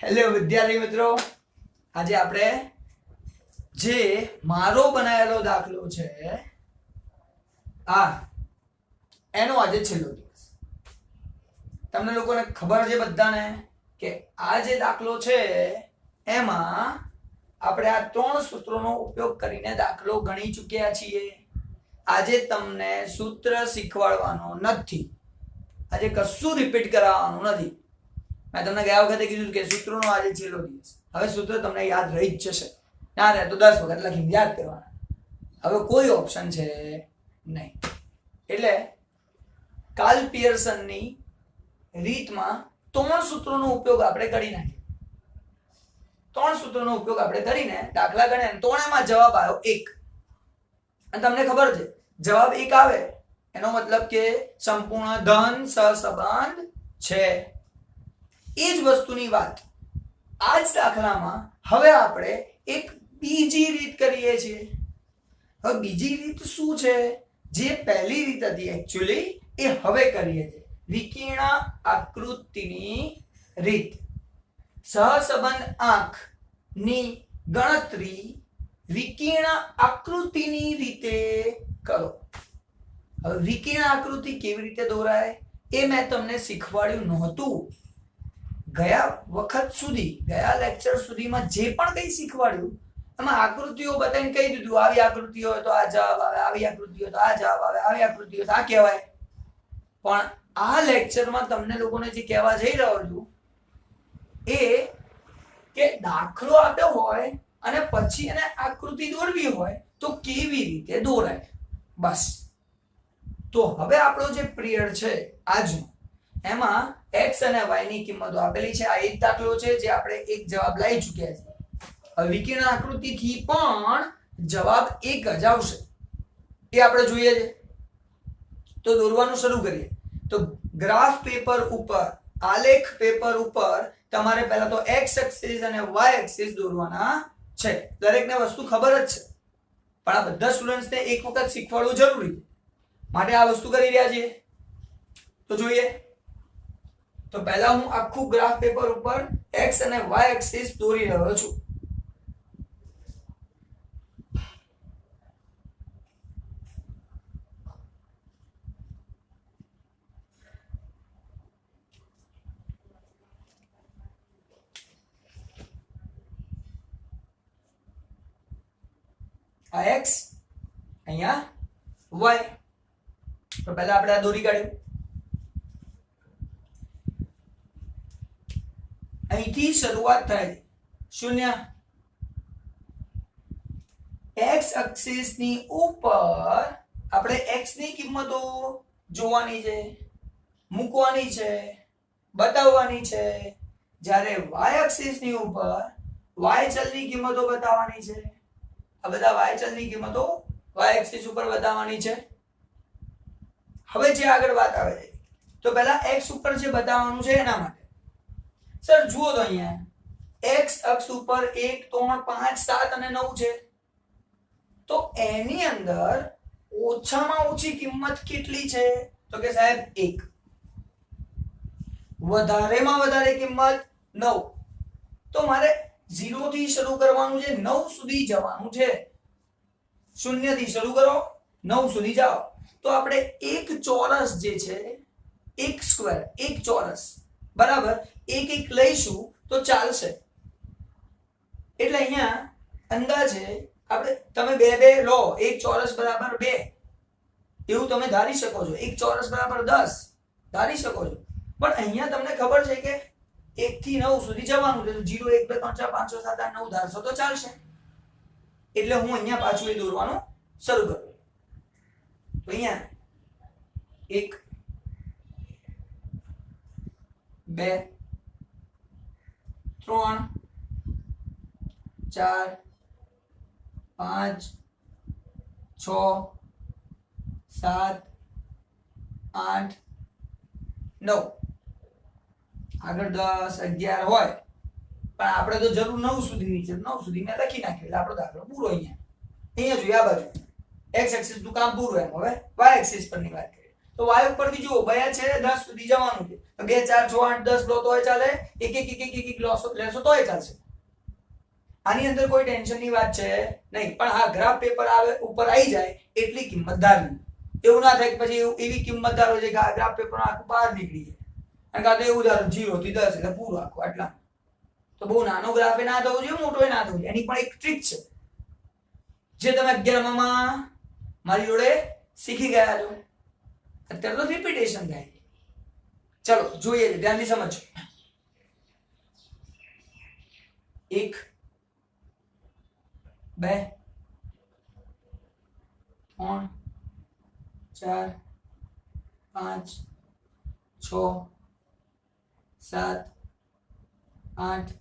Hello વિદ્યાર્થી મિત્રો, આજે આપણે જે મારો બનાવેલો દાખલો છે આ એનો આજે છેલ્લો દિવસ. તમને લોકોને ખબર છે બધાને કે આ જે દાખલો છે એમાં આપણે આ ત્રણ સૂત્રોનો ઉપયોગ કરીને દાખલો ગણી ચૂક્યા છીએ. આજે તમને સૂત્ર શીખવાડવાનો નથી, આજે કશું રિપીટ કરાવવાનું નથી. મેં તમને ગયા વખતે કીધું કે સૂત્રોનો આજે છેલ્લો દિવસ. હવે સૂત્ર તમને યાદ રહી જ જશે, ના રહે તો 10 વખત લખીને યાદ કરવાના. હવે કોઈ ઓપ્શન છે નહીં. એટલે કાર્લ પિયર્સનની રીતમાં ત્રણ સૂત્રોનો ઉપયોગ આપણે કરી નાખીએ. ત્રણ સૂત્રોનો ઉપયોગ આપણે કરીને દાખલા ગણ્યા, ત્રણેયમાં જવાબ આવ્યો 1. અને તમને ખબર છે જવાબ 1 આવે એનો મતલબ કે સંપૂર્ણ ધન સહસંબંધ છે. એ જ વસ્તુની વાત આ જ દાખલામાં હવે આપણે એક બીજી રીત કરીએ છીએ. હવે બીજી રીત શું છે? જે પહેલી રીત હતી એકચ્યુઅલી એ હવે કરીએ છીએ. વિકર્ણ આકૃતિની રીત. સહસંબંધ આંકની ગણતરી વિકર્ણ આકૃતિની રીતે કરો. હવે વિકર્ણ આકૃતિ કેવી રીતે દોરાય એ મેં તમને શીખવાડ્યું નહોતું. ગયા વખત સુધી, ગયા લેક્ચર સુધીમાં જે પણ કંઈ શીખવાડ્યું એમાં આકૃતિઓ બતાવીને કહી દીધું આવી આકૃતિ હોય તો આ જવાબ આવે, આવી આકૃતિ હોય તો આ જવાબ આવે, આવી આકૃતિ હોય તો આ કહેવાય. પણ આ લેક્ચરમાં તમને લોકોને જે કહેવા જઈ રહ્યો છું એ કે દાખલો આપ્યો હોય અને પછી એને આકૃતિ દોરવી હોય તો કેવી રીતે દોરાય, બસ. તો હવે આપણો જે પિરિયડ છે આજનો એમાં x અને y ની કિંમતો આપેલી છે. આ એક દાખલો છે જે આપણે એક જવાબ લઈ ચૂક્યા છીએ. હવે વિકર્ણ આકૃતિથી પણ જવાબ એક જ આવશે એ આપણે જોઈએ છે. તો દોરવાનું શરૂ કરીએ. તો ગ્રાફ પેપર ઉપર, આલેખ પેપર ઉપર તમારે પહેલા તો x એક્સિસ અને y એક્સિસ દોરવાના છે. દરેકને વસ્તુ ખબર જ છે, પણ આ બધા સ્ટુડન્ટ્સને એક વખત શીખવાડવું જરૂરી છે, માટે આ વસ્તુ કરી રહ્યા છીએ. તો જોઈએ. તો પહેલા હું આખું ગ્રાફ પેપર ઉપર x અને y એક્સિસ દોરી રહ્યો છું. આ x, અહીંયા y. તો પહેલા આપણે આ દોરી કાઢ્યું. અહીંથી શરૂઆત થાય છે 0. x એક્સિસ ની ઉપર આપણે x ની કિંમતો જોવાની છે, મૂકવાની છે, બતાવવાની છે. જ્યારે y એક્સિસ ની ઉપર y ચલની કિંમતો બતાવવાની છે. આ બધા y ચલની કિંમતો y એક્સિસ ઉપર બતાવવાની છે. હવે જે આગળ વાત આવે છે તો પહેલા x ઉપર જે બતાવવાનું છે એના માટે સર જુઓ તો અહીંયા x અક્ષ ઉપર 1, 3, 5, 7 અને 9 છે. તો એની અંદર ઓછામાં ઓછી કિંમત કેટલી છે? તો કે સાહેબ 1. વધારેમાં વધારે કિંમત 9. તો મારે 0 થી શરૂ કરવાનું છે, 9 સુધી જવાનું છે. 0 થી શરૂ કરો, 9 સુધી જાઓ. તો આપણે એક ચોરસ જે છે, એક સ્ક્વેર, એક ચોરસ બરાબર એક એક લઈશું તો ચાલશે. એટલે અહીંયા અંદાજે આપણે તમે બે બે લો, એક ચોરસ બરાબર 2 એવું તમે ધારી શકો છો. એક ચોરસ બરાબર 10 ધારી શકો છો. પણ અહીંયા તમને ખબર છે કે 1 થી 9 સુધી જવાનું છે. 0, 1, 2, 3, 4, 5, 6, 7, 8, 9 ધારશો તો ચાલશે. એટલે હું અહીંયા પાછું એ દોરવાનું શરૂ કરું. તો અહીંયા 1, 2, 3, 4, 5, 6, 7, 8, 9. આગળ 10, 11 હોય પણ આપણે તો જરૂર 9 સુધીની છે. 9 સુધી મેં લખી નાખ્યું એટલે આપણો દાખલો પૂરો. અહીંયા જોઈએ આ બાજુ x એક્સિસ નું કામ પૂરું. એમ હવે y એક્સિસ પરની વાત કરીએ તો y ઉપરથી જુઓ 2 છે 10 સુધી જવાનું છે. તો 2 4 6 8 10 લો તોય ચાલે, એક એક એક એક એક લેશો તોય ચાલશે. આની અંદર કોઈ ટેન્શનની વાત છે નહીં. પણ હા, ગ્રાફ પેપર આવે ઉપર આવી જાય એટલી કિંમત ધારવી. એવું ના થાય કે પછી એવી કિંમત ધારો છે કે આ ગ્રાફ પેપર આખું બહાર નીકળી જાય, અને કાં તો એવું ધારો 0 થી 10 એટલે પૂરું આખું આટલા. તો બહુ નાનો ગ્રાફ ના થવો જોઈએ, મોટો ના થવો જોઈએ. એની પણ એક ટ્રીક છે જે તમે 11માં મારી જોડે શીખી ગયા છો. અત્યારે તો રિપીટેશન થાય. ચલો જોઈએ, ધ્યાનથી સમજો. 1 2 3 4 5 6 7 8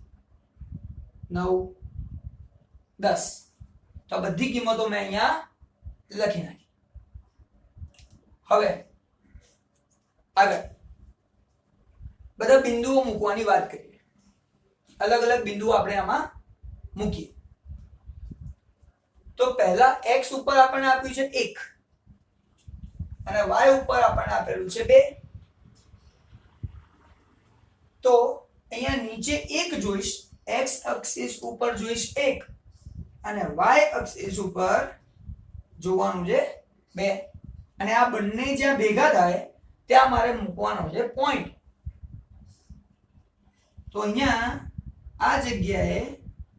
9 10. તો આ બધી કિંમતો મેં અહીંયા લખી નાખી. હવે આગળ બધા બિંદુઓ મૂકવાની વાત કરીએ. અલગ અલગ બિંદુઓ આપણે આમાં મૂકીએ. તો પહેલા x ઉપર આપણને આપ્યું છે 1 અને y ઉપર આપણને આપેલું છે 2. તો અહીંયા નીચે 1 જોઈશ, x એક્સિસ ઉપર જોઈશ 1 અને y એક્સિસ ઉપર જોવાનું છે 2. અને આ બંને જ્યાં ભેગા થાય ત્યાં મારે મૂકવાનો છે પોઈન્ટ. તો અહીંયા આ જગ્યાએ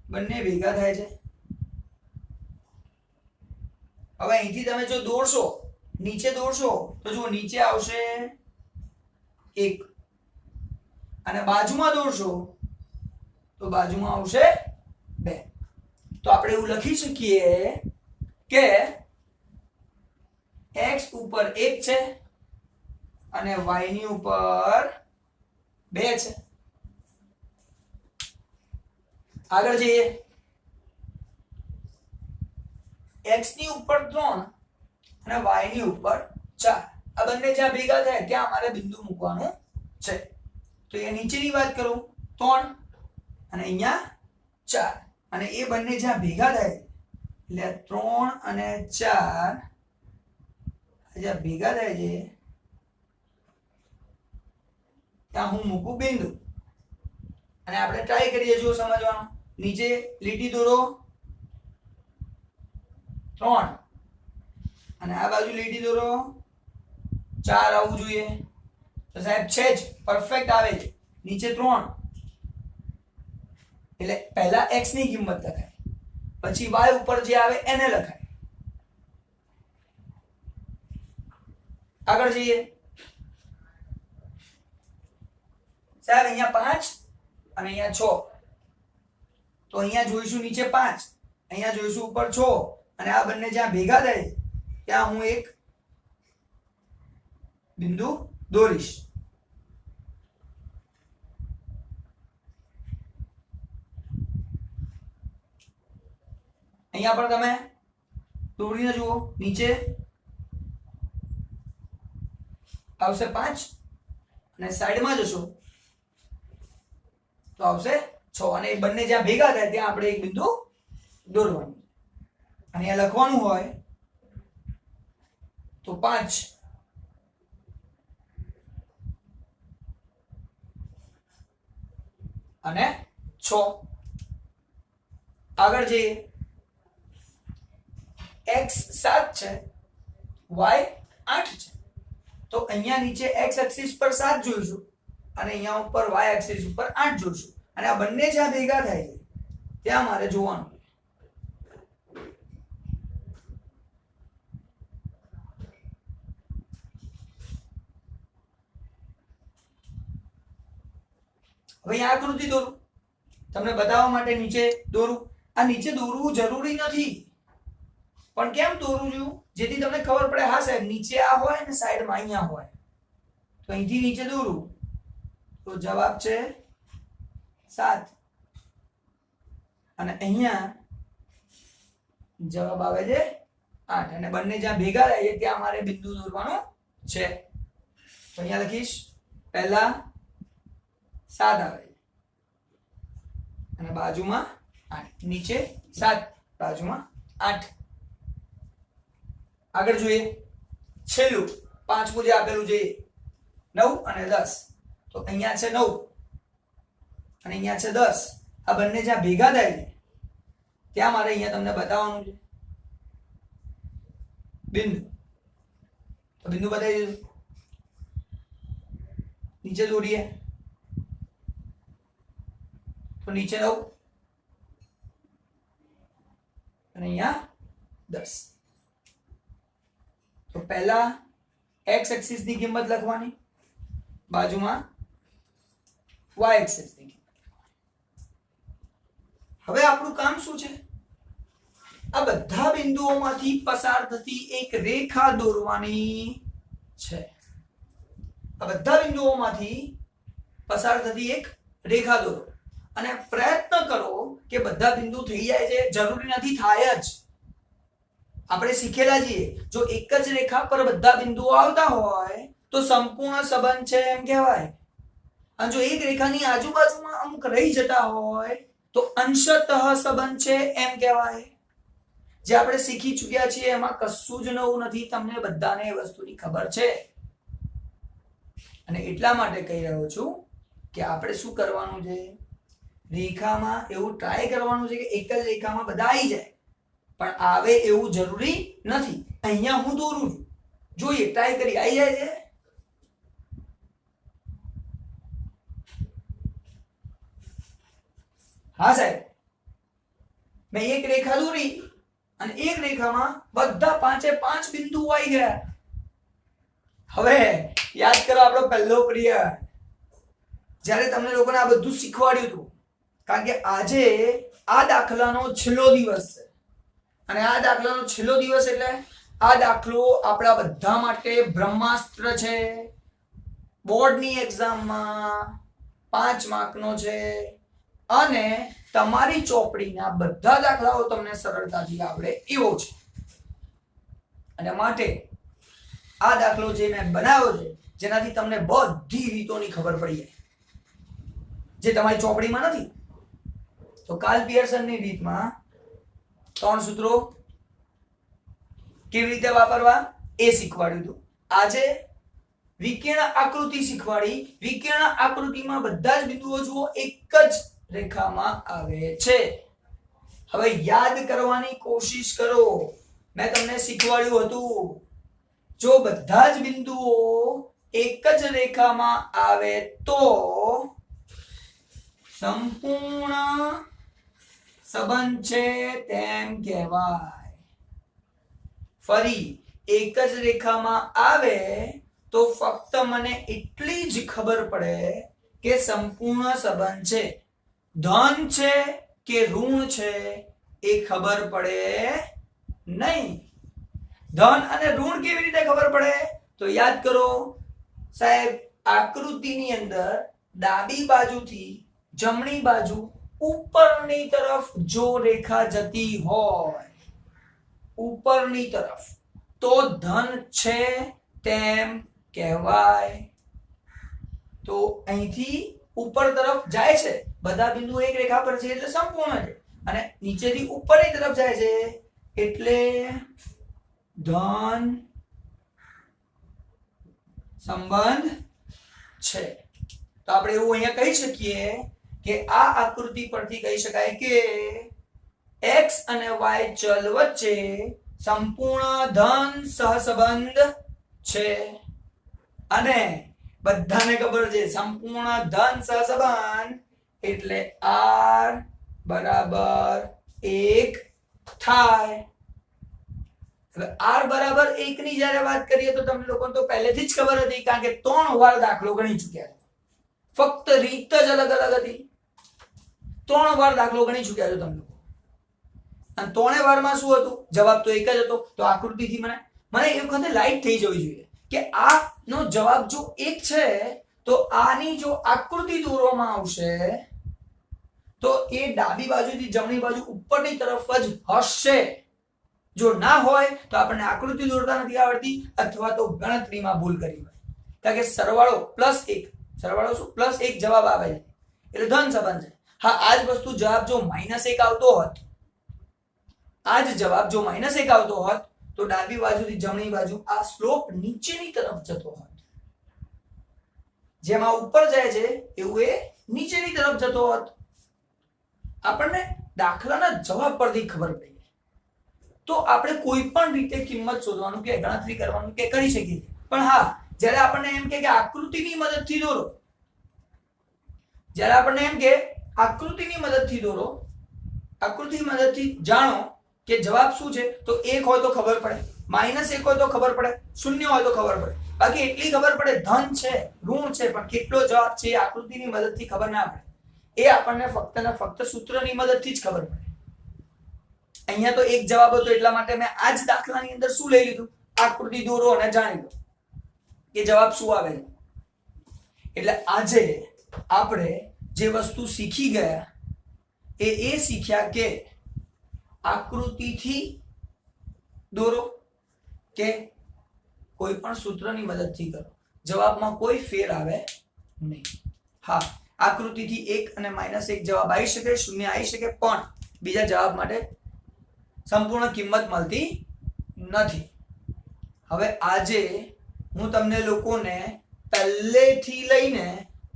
બંને ભેગા થાય છે. હવે અહીંથી તમે જો દોરશો, નીચે દોરશો તો જો નીચે આવશે 1 અને બાજુમાં દોરશો તો બાજુમાં આવશે 2. તો આપણે એવું લખી શકીએ કે x ઉપર 1 છે અને y ની ઉપર 2 છે. આગળ જઈએ. x ની ઉપર 3 અને y ની ઉપર 4. આ બંને જ્યાં ભેગા થાય ત્યાં અમારે બિંદુ મૂકવાનું છે. તો એ નીચેની વાત કરું 3 અને અહીંયા 4 અને એ બંને જ્યાં ભેગા થાય એટલે 3 અને 4 જ્યાં ભેગા થાય છે ત્યાં હું મૂકું બિંદુ. અને આપણે ટ્રાય કરીએ જો સમજવાનો. નીચે લીટી દોરો 3 અને આ બાજુ લીટી દોરો 4 આવવું જોઈએ. તો સાહેબ છે જ, પરફેક્ટ આવે છે. નીચે 3 એટલે પહેલા x ની કિંમત લખાય, પછી y ઉપર જે આવે એને લખાય. આગળ જઈએ. સાહેબ અહીંયા 5 અને અહીંયા 6. તો અહીંયા જોઈશું નીચે 5, અહીંયા જોઈશું ઉપર 6 અને આ બંને જ્યાં ભેગા થાય ત્યાં હું એક બિંદુ દોરીશ. અહીંયા પણ તમે દોરીને જુઓ. નીચે આવશે 5 અને સાઈડમાં જશો તો આવશે 6 અને એ બંને જ્યાં ભેગા થાય ત્યાં આપણે એક બિંદુ દોરવાનું. અને અહીંયા લખવાનું હોય તો 5 અને 6. આગળ જઈએ. x 7 છે, y 8 છે. તો અહીંયા નીચે x એક્સિસ પર 7 જોઈશું અને અહીંયા ઉપર y એક્સિસ ઉપર 8 જોઈશું. અને આ બંને જ્યાં ભેગા થાય છે ત્યાં મારે જોવાનું. હવે આ આકૃતિ દોરું તમને બતાવવા માટે. નીચે દોરું. આ નીચે દોરવું જરૂરી નથી, પણ કેમ દોરું છું જેથી તમને ખબર પડે હા સાહેબ નીચે આ હોય ને સાઈડમાં અહીંયા હોય. તો અહીંથી નીચે દોરું તો જવાબ છે 7 અને અહીંયા જવાબ આવે છે 8 અને બંને જ્યાં ભેગા થાય ત્યાં મારે બિંદુ દોરવાનું છે. તો અહીંયા લખીશ પહેલા 7 આવે અને બાજુમાં 8, નીચે 7 બાજુમાં 8. આગળ જોઈએ. છેલ્લું પાંચમું જે આપેલું છે 9 અને 10. તો તો અહીંયા છે 9 અને અહીંયા છે 10. આ બંને જ્યાં ભેગા થાય છે ત્યાં મારે અહીંયા તમને બતાવવાનું છે બિંદુ. તો બિંદુ બતાવી દીધું. નીચે દોરીએ તો નીચે 9 અને અહીંયા 10. તો પહેલા x એક્સિસ ની કિંમત લખવાની, બાજુમાં y એક્સિસ ની કિંમત. હવે આપણું કામ શું છે? આ બધા બિંદુઓમાંથી પસાર થતી એક રેખા દોરવાની છે. આ બધા બિંદુઓમાંથી પસાર થતી એક રેખા દોરો અને પ્રયત્ન કરો કે બધા બિંદુ થઈ જાય છે. જરૂરી નથી થાય જ, આપણે શીખેલા છીએ જો એક જ રેખા પર બધા બિંદુઓ આવતા હોય તો સંપૂર્ણ સંબંધ છે એમ કહેવાય. અને જો એક રેખાની આજુબાજુમાં અમુક રહી જતા હોય તો અંશતઃ સંબંધ છે એમ કહેવાય. જે આપણે શીખી ચૂક્યા છીએ એમાં કશું જ નવું નથી. તમને બધાને એ વસ્તુની ખબર છે અને એટલા માટે કહી રહ્યો છું કે આપણે શું કરવાનું છે, રેખામાં એવું ટ્રાય કરવાનું છે કે એક જ રેખામાં બધા આવી જાય. પણ આવે એવું જરૂરી નથી. અહીંયા હું દોરું છું, જોઈએ ટ્રાય કરી આવી જાય છે. હા સાહેબ, મેં એક રેખા દોરી અને એક રેખામાં બધા 5 બિંદુઓ આવી ગયા. હવે યાદ કરો આપણો પહેલો પીરિયડ જ્યારે તમને લોકોને આ બધું શીખવાડ્યું હતું. કારણ કે આજે આ દાખલાનો છેલ્લો દિવસ છે અને આ દાખલાનો છેલ્લો દિવસ એટલે આ દાખલો આપણા બધા માટે બ્રહ્માસ્ત્ર છે. બોર્ડની એક્ઝામમાં 5 માર્કનો છે અને તમારી ચોપડીના બધા દાખલાઓ તમને સરળતાથી આવડે એવો છે. અને માટે આ દાખલો જે મેં બનાવ્યો છે જેનાથી તમને બધી રીતોની ખબર પડી જાય જે તમારી ચોપડીમાં નથી. તો કાર્લ પિયર્સનની રીતમાં 3 સૂત્રો કેવી રીતે વાપરવા એ શીખવાડ્યું હતું. આજે વિકર્ણ આકૃતિ શીખવાડી. વિકર્ણ આકૃતિમાં બધા જ બિંદુઓ જુઓ એક જ રેખામાં આવે છે. હવે યાદ કરવાની કોશિશ કરો. મેં તમને શીખવાડ્યું હતું જો બધા જ બિંદુઓ એક જ રેખામાં આવે તો સંપૂર્ણ સંબંધ છે તેમ કહેવાય. ફરી એક જ રેખામાં આવે તો ફક્ત મને એટલી જ ખબર પડે કે સંપૂર્ણ સંબંધ છે. ધન છે કે ઋણ છે એ ખબર પડે નહીં. ધન અને ઋણ કેવી રીતે ખબર પડે તો યાદ કરો સાહેબ, આકૃતિની અંદર ડાબી બાજુથી જમણી બાજુ ઉપરની તરફ જો રેખા જતી હોય ઉપરની તરફ તો ધન છે તેમ કહેવાય. તો અહીંથી ઉપર તરફ જાય છે બધા બિંદુ એક રેખા પર છે એટલે સંપૂર્ણ છે અને નીચેથી ઉપરની તરફ જાય છે એટલે ધન સંબંધ છે. તો આપણે એવું અહીંયા કહી શકીએ કે આ આકૃતિ પરથી કહી શકાય કે x અને y ચલ વચ્ચે સંપૂર્ણ ધન સહસંબંધ છે. અને બધાને ખબર છે સંપૂર્ણ ધન સહસંબંધ એટલે r બરાબર 1 થાય. હવે r બરાબર 1 ની જ્યારે વાત કરીએ તો તમને લોકોને તો પહેલેથી જ ખબર હતી કારણ કે 3 વાર દાખલો ગણી ચૂક્યા છે. ફક્ત રીત જ અલગ અલગ હતી. 3 વાર દાખલો ગણી ચૂક્યા છો તમે લોકો અને 3 વારમાં શું હતું? જવાબ તો એક જ હતો. તો આકૃતિથી મને એ વખતે લાઈટ થઈ જવી જોઈએ કે આ નો જવાબ જો 1 છે તો આની જો આકૃતિ દોરવામાં આવશે તો એ ડાબી બાજુથી જમણી બાજુ ઉપરની તરફ જ હશે. જો ના હોય તો આપણને આકૃતિ દોરતા નથી આવડતી અથવા તો ગણતરીમાં ભૂલ કરી હોય. કારણ કે સરવાળો +1 સરવાળો શું +1 જવાબ આવે છે એટલે ધન સંબંધ છે. હા, આ જ વસ્તુ જવાબ જો -1 આવતો હોત, આ જ જવાબ જો -1 આવતો હોત તો ડાબી બાજુથી જમણી બાજુ આ સ્લોપ નીચેની તરફ જતો હોત. જેમાં ઉપર જાય છે એવું એ નીચેની તરફ જતો હોત. આપણને દાખલાના જવાબ પરથી ખબર પડી તો આપણે કોઈ પણ રીતે કિંમત શોધવાનું કે ગણતરી કરવાનું કે કરી શકીએ. પણ હા, જ્યારે આપણને એમ કે આકૃતિની મદદથી દોરો, જ્યારે આપણને એમ કે આકૃતિની મદદથી દોરો, આકૃતિની મદદથી જાણો કે જવાબ શું છે, તો 1 હોય તો ખબર પડે, -1 હોય તો ખબર પડે, 0 હોય તો ખબર પડે. બાકી એટલી ખબર પડે ધન છે, ઋણ છે, પણ કેટલો જવાબ છે એ આકૃતિની મદદથી ખબર ના પડે. એ આપણને ફક્ત ને ફક્ત સૂત્રની મદદથી જ ખબર પડે. અહીંયા તો એક જવાબ હતો એટલા માટે મેં આ જ દાખલાની અંદર શું લઈ લીધું, આકૃતિ દોરો અને જાણી લો કે જવાબ શું આવે છે. એટલે આજે આપણે જે વસ્તુ શીખી ગયા એ શીખ્યા કે આકૃતિથી દોરો કે કોઈ પણ સૂત્રની મદદથી કરો, જવાબમાં કોઈ ફેર આવે નહીં. હા, આકૃતિથી 1 અને -1 જવાબ આવી શકે, 0 આવી શકે, પણ બીજા જવાબ માટે સંપૂર્ણ કિંમત મળતી નથી. હવે આજે હું તમને લોકોને પહેલેથી લઈને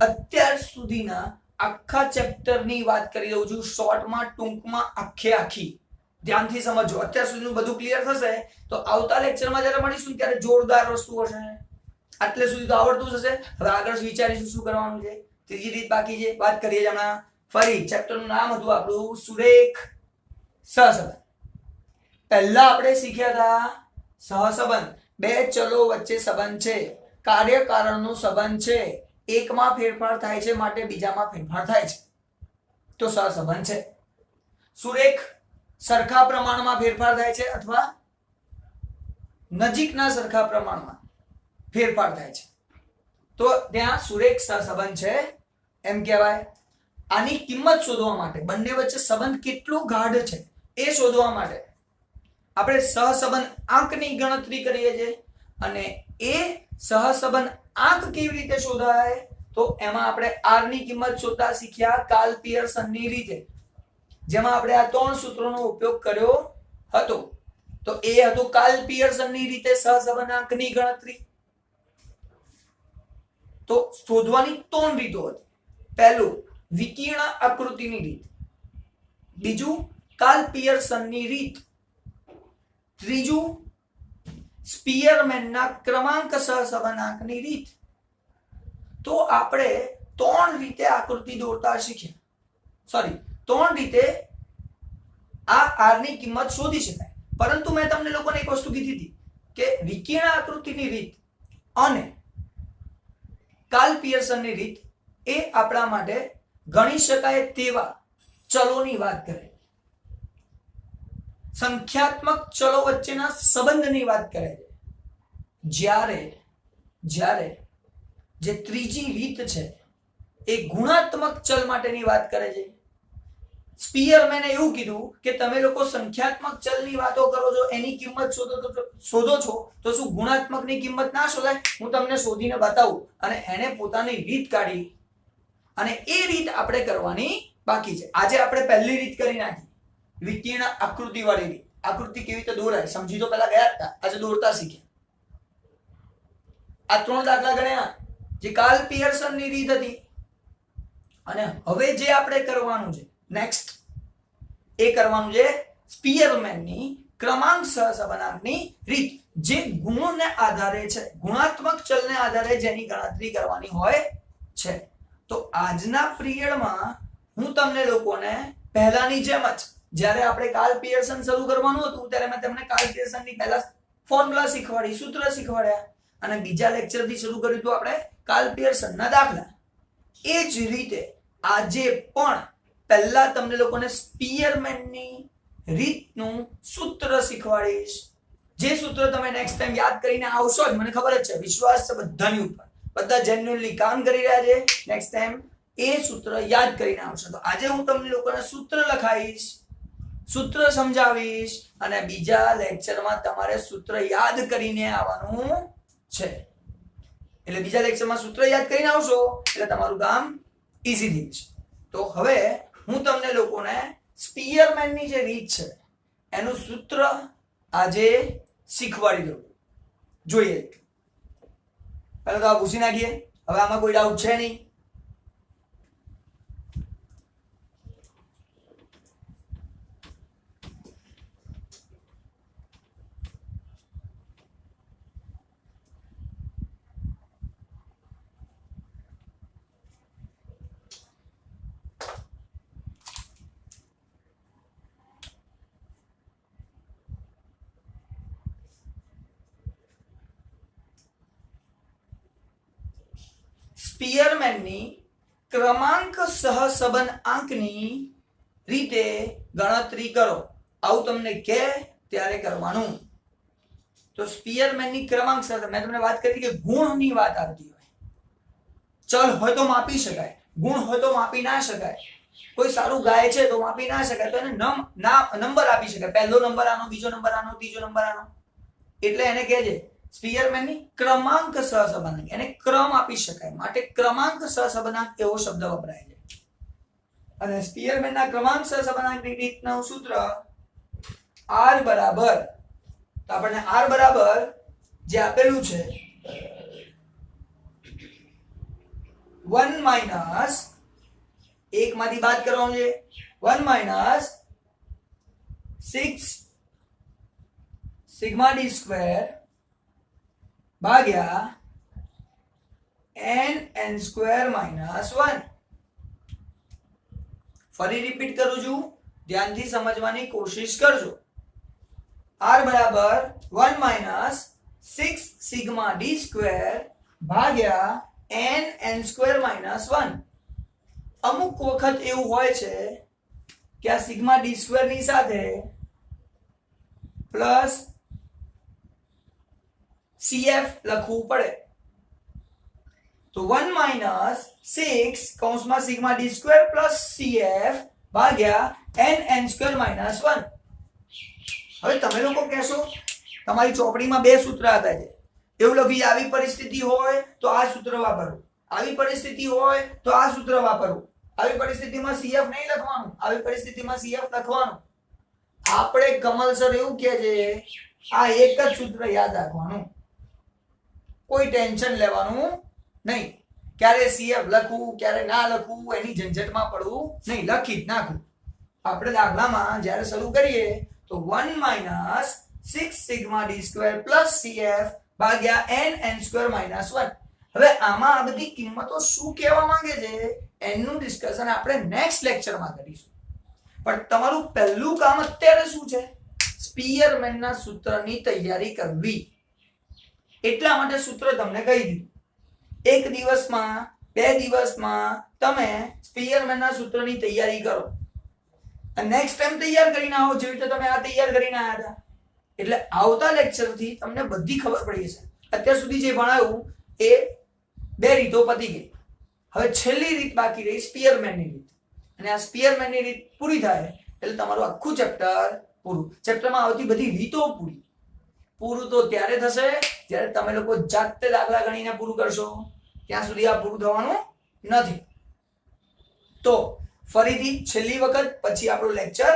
અત્યાર સુધીના આખા ચેપ્ટરની વાત કરી દઉં છું, શોર્ટમાં, ટૂંકમાં, આખી. ધ્યાનથી સમજો. અત્યાર સુધીનું બધું ક્લિયર થશે તો આવતા લેક્ચરમાં જ્યારે મળીશું ત્યારે જોરદાર વસ્તુ હશે. આટલે સુધી તો આવડતું જ હશે. હવે આગળ વિચારીશું શું કરવાનું છે. ત્રીજી રીત બાકી છે, વાત કરીએ હમણાં. ફરી ચેપ્ટરનું નામ હતું આપણું સુરેખ સહસંબંધ. પહેલા આપણે શીખ્યા હતા સહસંબંધ. બે ચલો વચ્ચે સંબંધ છે, કાર્ય કારણનો સંબંધ છે, એકમાં ફેરફાર થાય છે માટે બીજામાં ફેરફાર થાય છે, તો સહસંબંધ છે. સુરેખ સરખા પ્રમાણમાં ફેરફાર થાય છે અથવા નજીકના સરખા પ્રમાણમાં ફેરફાર થાય છે, તો ત્યાં સુરેખ સહસંબંધ છે એમ કહેવાય. આની કિંમત શોધવા માટે, બંને વચ્ચે સંબંધ કેટલો ગાઢ છે એ શોધવા માટે આપણે સહસંબંધ આંકની ગણતરી કરીએ છીએ. અને એ સહસંબંધ આંક કેવી રીતે શોધાય, તો એમાં આપણે r ની કિંમત શોધતા શીખ્યા કાર્લ પિયર્સનની રીતે, જેમાં આપણે આ 3 સૂત્રોનો ઉપયોગ કર્યો હતો. તો એ હતું કાર્લ પિયર્સનની રીતે સહસંબંધ આંકની ગણતરી. તો શોધવાની 3 રીતો હતી. પહેલું વિકર્ણ આકૃતિની રીત, બીજું કાર્લ પિયર્સનની રીત, ત્રીજું સ્પીયરમેનના ક્રમાંક સહસંબંધાંકની રીત. તો આપણે 3 રીતે આકૃતિ દોરતા શીખ્યા. 3 રીતે આ r ની કિંમત શોધી શકાય. પરંતુ મેં તમને લોકોને એક વસ્તુ કીધી હતી કે વિકર્ણ આકૃતિની રીત અને કાર્લ પિયર્સનની રીત એ આપણા માટે ગણી શકાય તેવા ચલોની વાત કરે, સંખ્યાત્મક ચલો વચ્ચેના સંબંધની વાત કરે છે. જ્યારે જે ત્રીજી રીત છે એ ગુણાત્મક ચલ માટેની વાત કરે છે. સ્પીયરમેને એવું કીધું કે તમે લોકો સંખ્યાત્મક ચલની વાતો કરો છો, એની કિંમત શોધો છો, તો શું ગુણાત્મકની કિંમત ના શોધાય? હું તમને શોધીને બતાવું. અને એને પોતાની રીત કાઢી અને એ રીત આપણે કરવાની બાકી છે. આજે આપણે પહેલી રીત કરી નાખી, વિકર્ણ આકૃતિ વાળી રીત. આકૃતિ કેવી રીતે દોરાય સમજી તો પહેલા ગયા હતા, આજે દોરતા શીખ્યા. આ 3 દાખલા ગણ્યા જે કાર્લ પિયર્સનની રીત હતી. અને હવે જે આપણે કરવાનું છે નેક્સ્ટ, એ કરવાનું છે સ્પીયરમેનની ક્રમાંક સહસંબંધાંકની રીત, જે ગુણોને આધારે છે, ગુણાત્મક ચલને આધારે જેની ગણતરી કરવાની હોય છે. તો આજના પીરિયડમાં હું તમને લોકોને પહેલાની જેમ જ, જ્યારે આપણે કાર્લ પિયર્સન શરૂ કરવાનું હતું ત્યારે મેં તમને કાર્લ પિયર્સનની પહેલા ફોર્મ્યુલા શીખવાડી, સૂત્ર શીખવાડ્યા, અને બીજા લેક્ચરથી શરૂ કર્યું હતું આપણે કાર્લ પિયર્સનના દાખલા. એ જ રીતે આજે પણ પહેલા તમને લોકોને સ્પીયરમેનની રીતનું સૂત્ર શીખવાડીશ. જે સૂત્ર તમે નેક્સ્ટ ટાઈમ યાદ કરીને આવશો જ, મને ખબર જ છે, વિશ્વાસ છે બધાની ઉપર, બધા જેન્યુઅલી કામ કરી રહ્યા છે. નેક્સ્ટ ટાઈમ એ સૂત્ર યાદ કરીને આવશો. તો આજે હું તમને લોકોને સૂત્ર લખાઈશ, સૂત્ર સમજાવીશ, અને બીજા લેક્ચરમાં તમારે સૂત્ર યાદ કરીને આવવાનું છે. એટલે બીજા લેક્ચરમાં સૂત્ર યાદ કરીને આવશો એટલે તમારું કામ ઈઝી થઈ જશે. તો હવે હું તમને લોકોને સ્પીયરમેનની જે રીત છે એનું સૂત્ર આજે શીખવાડી દઉં. જોઈએ, પહેલા તો આ ભૂસી નાખીએ. હવે આમાં કોઈ ડાઉટ છે નહીં? સ્પીયરમેનની ક્રમાંક સહસંબંધાંકની રીતે ગણતરી કરો. આવું તમને કે ત્યારે કરવાનું. તો સ્પીયરમેનની ક્રમાંક મેં તમને વાત કરી કે ગુણની વાત આવતી હોય. ચલ હોય તો માપી શકાય, ગુણ હોય તો માપી ના શકાય. કોઈ સારું ગાય છે તો માપી ના શકાય, તો એને નંબર આપી શકાય. પહેલો નંબર આનો, બીજો નંબર આનો, ત્રીજો નંબર આનો. એટલે એને કહે છે સ્પીયરમેનની ક્રમાંક સહસંબંધાંક. એને ક્રમ આપી શકાય, માટે ક્રમાંક સહસંબંધાંક એવો શબ્દ વપરાય છે. અને સ્પીયરમેનના ક્રમાંક સહસંબંધાંકની રીતનું સૂત્ર R બરાબર, તો આપણને R બરાબર જે આપેલું છે 1 માઈનસ, એક માંથી બાદ કરવાનું છે, 1 માઈનસ 6 સિગ્મા ડી સ્ક્વેર ભાગ્યા n સ્ક્વેર માઈનસ 1. ફરી રિપીટ કરું છું, ધ્યાનથી સમજવાની કોશિશ કરજો. R બરાબર 1 માઈનસ 6 સિગ્મા ડી સ્ક્વેર ભાગ્યા n સ્ક્વેર માઈનસ 1. અમુક વખત એવું હોય છે કે આ સિગ્મા ડી સ્ક્વેર ની સાથે પ્લસ CF લખવું પડે. તો 1 માઈનસ 6 કૌંસમાં sigma D square plus CF ભાગ્યા n સ્ક્વેર માઈનસ 1. હવે તમે લોકો કહેશો તમારી ચોપડીમાં બે સૂત્ર હતા છે, એવું લખી આવી પરિસ્થિતિ હોય તો આ સૂત્ર વાપરવું, આવી પરિસ્થિતિ હોય તો આ સૂત્ર વાપરવું. આવી પરિસ્થિતિમાં CF નહીં લખવાનું, આવી પરિસ્થિતિમાં CF લખવાનું. આપણે કમલ સર એવું કહે છે આ એક જ સૂત્ર યાદ રાખવાનું, કોઈ ટેન્શન લેવાનું નહીં. ક્યારે CF લખવું ક્યારે ના લખવું એની ઝંઝટમાં પડવું નહીં, લખી જ નાખવું. આપણે દાખલામાં જ્યારે શરૂ કરીએ તો 1 minus 6 sigma D square plus CF ભાગ્યા n સ્ક્વેર માઈનસ 1. હવે આમાં આ બધી કિંમતો શું કહેવા માંગે છે એનું ડિસ્કશન આપણે નેક્સ્ટ લેક્ચરમાં કરીશું. પણ તમારું પહેલું કામ અત્યારે શું છે? સ્પીયરમેનના સૂત્રની તૈયારી કરવી. એટલા માટે સૂત્ર તમને કહી દીધું. એક દિવસમાં, બે દિવસમાં તમે સ્પીયરમેનના સૂત્રની તૈયારી કરો. નેક્સ્ટ ટાઈમ તૈયાર કરીને આવો, જેવી રીતે તમે આ તૈયાર કરીને આવ્યા હતા. એટલે આવતા લેક્ચરથી તમને બધી ખબર પડી જશે. અત્યાર સુધી જે ભણાયું એ બે રીતો પતી ગઈ. હવે છેલ્લી રીત બાકી રહી સ્પીયરમેનની રીત. અને આ સ્પીયરમેનની રીત પૂરી થાય એટલે તમારું આખું ચેપ્ટર પૂરું. ચેપ્ટરમાં આવતી બધી રીતો પૂરી. પૂરું તો ત્યારે થશે જ્યારે તમે લોકો જાતે દાખલા ગણીને પૂરું કરશો. ત્યાં સુધી આ પૂરું થવાનું નથી. તો ફરીથી છેલ્લી વખત પછી આપણું લેક્ચર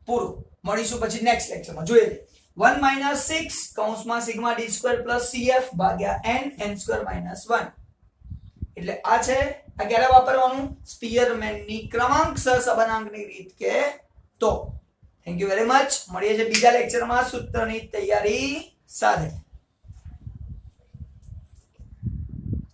પૂરું. મળીશું પછી નેક્સ્ટ લેક્ચરમાં. જોઈએ 1 માઈનસ 6 કૌંસમાં sigma D square plus CF ભાગ્યા n સ્ક્વેર માઈનસ 1. એટલે આ છે, આ ક્યારે વાપરવાનું? સ્પીયરમેનની ક્રમાંક સહસંબંધાંકની રીત કે તો. Thank you very much. મળીએ છીએ બીજા લેક્ચરમાં સૂત્રની તૈયારી સાથે.